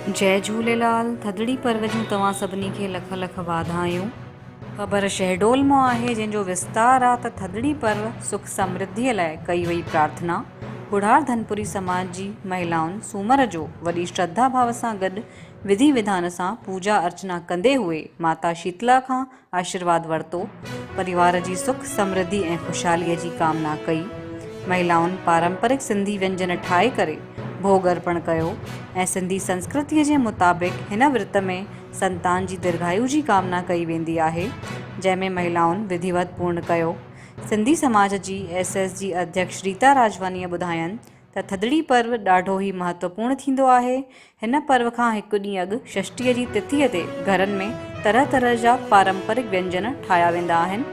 जय झूलेलाल। थदड़ी पर्व जूं तव्हां सभिनी खे लख लख वाधायूं। ख़बर शहडोल मां आहे जंहिंजो विस्तार आहे त थदड़ी पर्व सुख समृद्धीअ लाइ कई वई प्रार्थना। बुढ़ार धनपुरी समाज जी महिलाउनि सूमर जो वॾी श्रद्धा भाव सां गॾु विधि विधान सां पूजा अर्चना कंदे हुए माता शीतला खां आशीर्वाद वरितो। परिवार जी सुख समृद्धि ऐं ख़ुशहालीअ जी कामना कई। महिलाउनि पारंपरिक सिंधी व्यंजन ठाहे करे भोग अर्पण कयो ऐं सिंधी संस्कृतीअ जे मुताबिक़ हिन विर्त में संतान जी दीर्घायु जी कामना कई वेंदी आहे, जंहिंमें महिलाउनि विधिवत पूर्ण कयो। सिंधी समाज जी SSG अध्यक्ष रीता राजवानीअ ॿुधायनि त थदड़ी पर्व ॾाढो ई महत्वपूर्ण थींदो आहे। हिन पर्व खां हिकु ॾींहुं अॻु षष्ठीअ जी तिथीअ ते घरनि में तरह तरह जा पारंपरिक व्यंजन ठाहिया वेंदा आहिनि,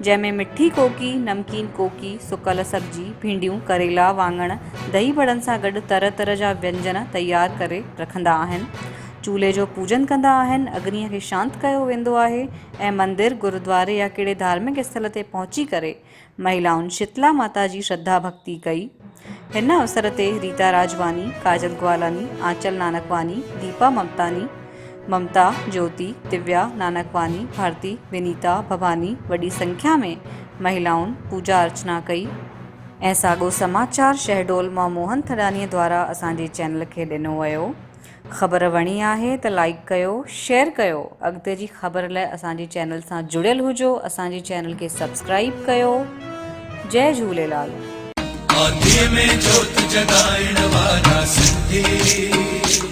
जंहिंमें मिठी कोकी, नमकीन कोकी, सुकल सब्जी, भिंडियूं, करेला, वाङण, दही बड़नि सां गॾु तरह तरह जा व्यंजन तयारु करे रखंदा आहिनि। चूल्हे जो पूजन कंदा आहिनि, अग्नीअ खे शांति कयो वेंदो आहे ऐं मंदिर, गुरुद्वारे या कहिड़े धार्मिक स्थल ते पहुची करे महिलाउनि शीतला माता जी श्रद्धा भक्ति कई। हिन अवसर ते रीता राजवानी, काजल ग्वालानी, आंचल नानकवानी, दीपा ममतानी, ममता, ज्योति, दिव्या नानकवानी, भारती, विनीता, भवानी वॾी संख्या में महिलाउनि पूजा अर्चना कई। ऐं साॻो समाचार शहडोल मां मोहन थडानीअ द्वारा असांजे चैनल खे ॾिनो वियो। ख़बर वणी आहे त लाइक कयो, शेयर कयो। अॻिते जी ख़बर लाइ असांजे चैनल सां जुड़ियल हुजो। असांजे चैनल खे सब्सक्राइब कयो। जय झूलेलाल। में जोत जगाइण वारा सिंधी